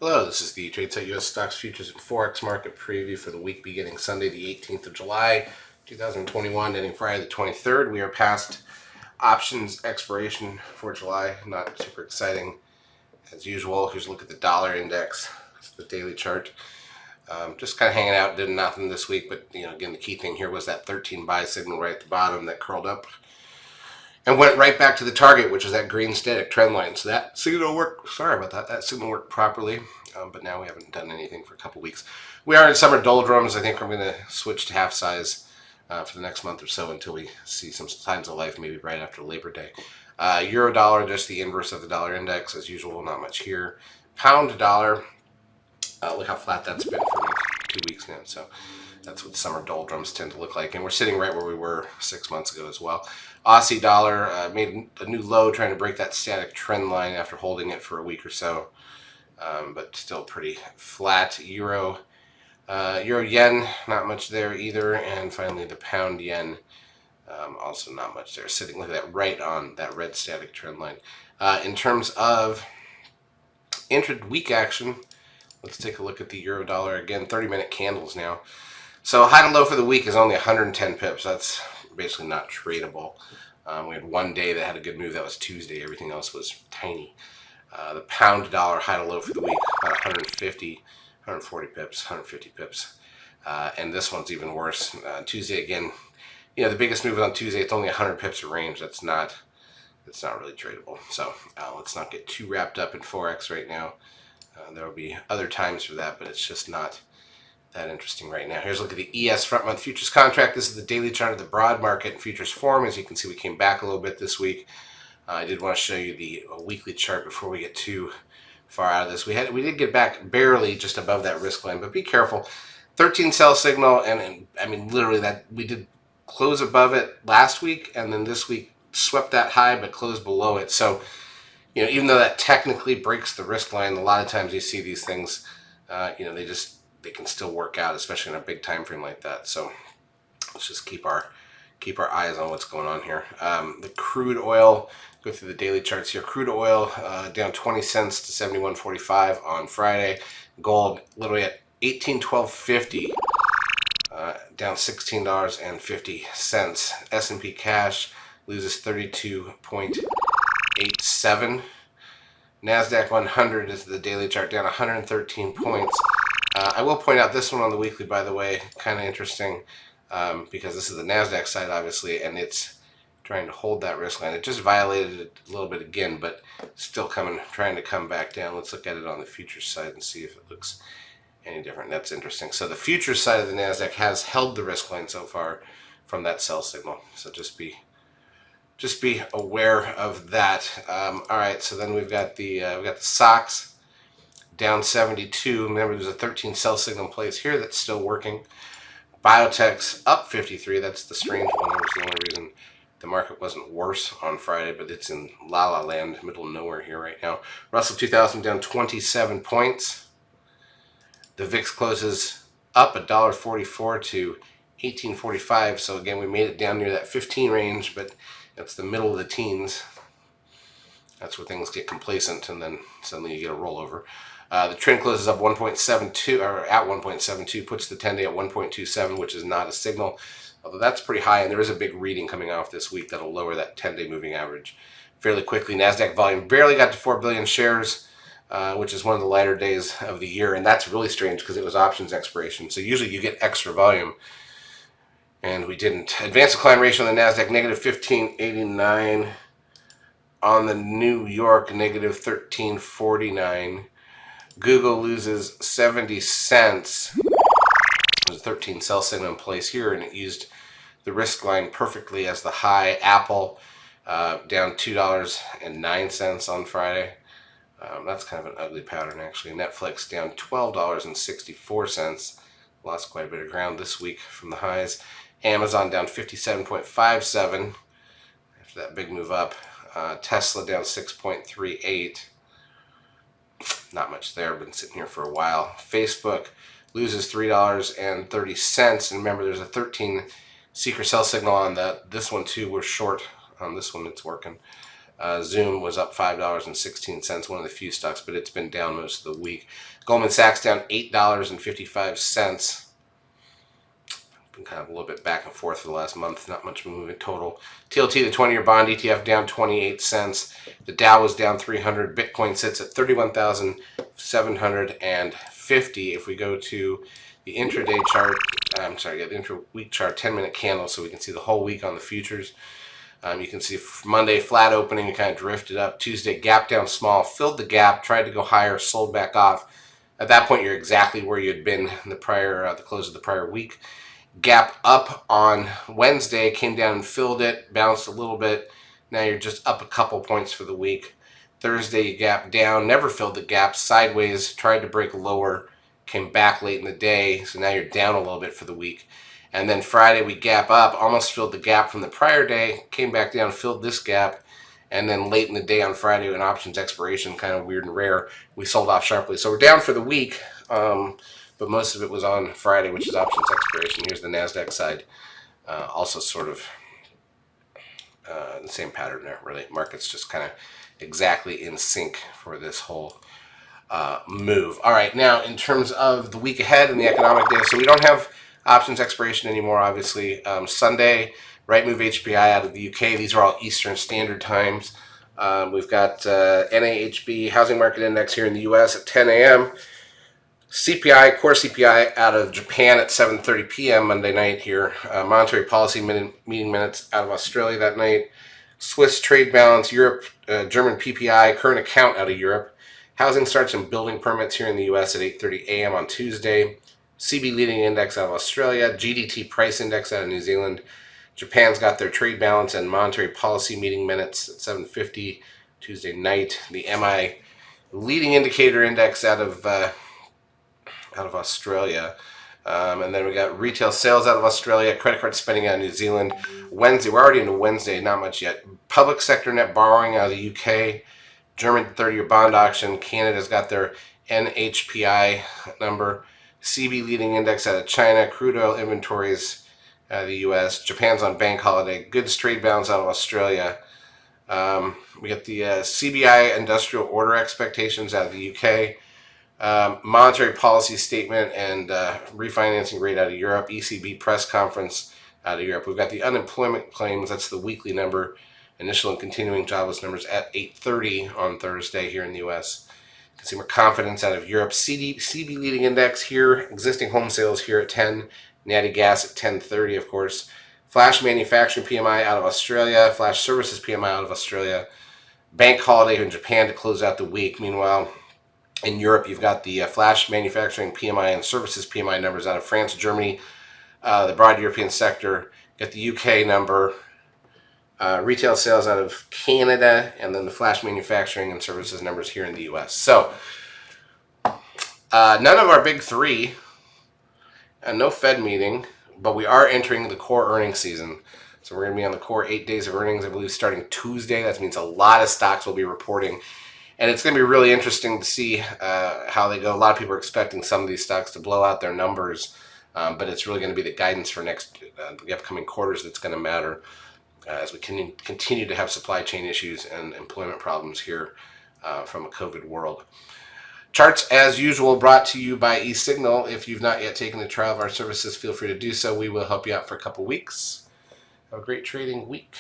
Hello, this is the Tradesight U.S. Stocks, Futures, and Forex Market Preview for the week beginning Sunday, the 18th of July, 2021, ending Friday, the 23rd. We are past options expiration for July. Not super exciting as usual. Here's a look at the dollar index. It's the daily chart. Just kind of hanging out, did nothing this week, but again, the key thing here was that 13 buy signal right at the bottom that curled up and went right back to the target, which is that green static trend line. So that signal worked. Sorry about that. That signal worked properly, but now we haven't done anything for a couple weeks. We are in summer doldrums. I think we're going to switch to half size for the next month or so until we see some signs of life, maybe right after Labor Day. Euro dollar, just the inverse of the dollar index as usual. Not much here. Pound dollar. Look how flat that's been for like 2 weeks now. So that's what summer doldrums tend to look like. And we're sitting right where we were 6 months ago as well. Aussie dollar made a new low trying to break that static trend line after holding it for a week or so. But still pretty flat. Euro yen, not much there either. And finally the pound yen, also not much there. Sitting, look at that, right on that red static trend line. In terms of intra-week action, let's take a look at the euro dollar again. 30-minute candles now. So high to low for the week is only 110 pips. That's basically not tradable. We had one day that had a good move. That was Tuesday. Everything else was tiny. The pound dollar high to low for the week, about 150, 140 pips, 150 pips. And this one's even worse. Tuesday again, the biggest move on Tuesday, it's only 100 pips of range. That's not really tradable. So let's not get too wrapped up in Forex right now. There will be other times for that, but it's just not that interesting right now. Here's a look at the ES front month futures contract. This is the daily chart of the broad market and futures form. As you can see, we came back a little bit this week. I did want to show you the weekly chart before we get too far out of this. We did get back barely just above that risk line, but be careful. 13 sell signal, and I mean literally that we did close above it last week, and then this week swept that high but closed below it. So even though that technically breaks the risk line, a lot of times you see these things, they can still work out, especially in a big time frame like that. So let's just keep our eyes on what's going on here. The crude oil, go through the daily charts here. Crude oil down 20 cents to 71.45 on Friday. Gold literally at 1812.50, down $16.50. S&P cash loses 32.87. Nasdaq 100 is the daily chart, down 113 points. I will point out this one on the weekly, by the way, kind of interesting, because this is the Nasdaq side, obviously, and it's trying to hold that risk line. It just violated it a little bit again, but still trying to come back down. Let's look at it on the futures side and see if it looks any different. That's interesting. So the futures side of the Nasdaq has held the risk line so far from that sell signal. So just be aware of that. All right, so then we've got the SOX down 72. Remember, there's a 13 sell signal in place here that's still working. Biotech's up 53. That's the strange one. That was the only reason the market wasn't worse on Friday, but it's in la-la land, middle of nowhere here right now. Russell 2000 down 27 points. The VIX closes up $1.44 to 1845. So again, we made it down near that 15 range, but that's the middle of the teens. That's where things get complacent, and then suddenly you get a rollover. The trend closes up 1.72, or at 1.72, puts the 10-day at 1.27, which is not a signal, although that's pretty high, and there is a big reading coming off this week that'll lower that 10-day moving average fairly quickly. Nasdaq volume barely got to 4 billion shares, which is one of the lighter days of the year, and that's really strange because it was options expiration. So usually you get extra volume, and we didn't. Advanced decline ratio on the Nasdaq, negative 1589. On the New York, negative 1349. Google loses 70 cents. There's a 13 sell signal in place here, and it used the risk line perfectly as the high. Apple down $2.09 on Friday. That's kind of an ugly pattern, actually. Netflix down $12.64. Lost quite a bit of ground this week from the highs. Amazon down 57.57 after that big move up. Tesla down 6.38. Not much there. Been sitting here for a while. Facebook loses $3.30. And remember, there's a 13 seeker sell signal on that. This one too, we're short on this one. It's working. Zoom was up $5.16, one of the few stocks, but it's been down most of the week. Goldman Sachs down $8.55. Been kind of a little bit back and forth for the last month, not much movement total. TLT, the 20-year bond ETF, down 28 cents. The Dow was down 300. Bitcoin sits at 31,750. If we go to the intraday chart, the intra-week chart, 10-minute candle, so we can see the whole week on the futures. You can see Monday, flat opening, it kind of drifted up. Tuesday, gap down small, filled the gap, tried to go higher, sold back off. At that point, you're exactly where you had been in the close of the prior week. Gap up on Wednesday, came down and filled it, bounced a little bit. Now you're just up a couple points for the week. Thursday, you gap down, never filled the gap, sideways, tried to break lower, came back late in the day, so now you're down a little bit for the week. And then Friday, we gap up, almost filled the gap from the prior day, came back down, filled this gap, and then late in the day on Friday, an options expiration, kind of weird and rare, we sold off sharply. So we're down for the week, but most of it was on Friday, which is options expiration. Here's the Nasdaq side, also sort of the same pattern there, really. Market's just kind of exactly in sync for this whole move. All right, now in terms of the week ahead and the economic data, so we don't have options expiration anymore, obviously. Sunday, Rightmove HPI out of the UK. These are all Eastern Standard Times. We've got NAHB Housing Market Index here in the US at 10 a.m. CPI, core CPI out of Japan at 7:30 p.m. Monday night here. Monetary policy meeting minutes out of Australia that night. Swiss trade balance, Europe, German PPI, current account out of Europe. Housing starts and building permits here in the US at 8:30 a.m. on Tuesday. CB leading index out of Australia, GDT price index out of New Zealand. Japan's got their trade balance and monetary policy meeting minutes at 7:50 Tuesday night. The MI leading indicator index out of Australia. And then we got retail sales out of Australia, credit card spending out of New Zealand. Wednesday, we're already into Wednesday, not much yet. Public sector net borrowing out of the UK. German 30-year bond auction. Canada's got their NHPI number. CB leading index out of China, crude oil inventories out of the US, Japan's on bank holiday, goods trade balance out of Australia. We got the CBI industrial order expectations out of the UK, monetary policy statement and refinancing rate out of Europe, ECB press conference out of Europe. We've got the unemployment claims, that's the weekly number, initial and continuing jobless numbers at 8:30 on Thursday here in the US. Consumer confidence out of Europe, CB leading index here, existing home sales here at 10, natty gas at 10:30, of course. Flash manufacturing PMI out of Australia, flash services PMI out of Australia. Bank holiday in Japan to close out the week. Meanwhile, in Europe, you've got the flash manufacturing PMI and services PMI numbers out of France, Germany, the broad European sector. Got the UK number. Retail sales out of Canada, and then the flash manufacturing and services numbers here in the US. So, none of our big three, and no Fed meeting, but we are entering the core earnings season. So we're going to be on the core 8 days of earnings, I believe, starting Tuesday. That means a lot of stocks will be reporting. And it's going to be really interesting to see how they go. A lot of people are expecting some of these stocks to blow out their numbers, but it's really going to be the guidance for the upcoming quarters that's going to matter. As we continue to have supply chain issues and employment problems here from a COVID world. Charts, as usual, brought to you by eSignal. If you've not yet taken the trial of our services, feel free to do so. We will help you out for a couple weeks. Have a great trading week.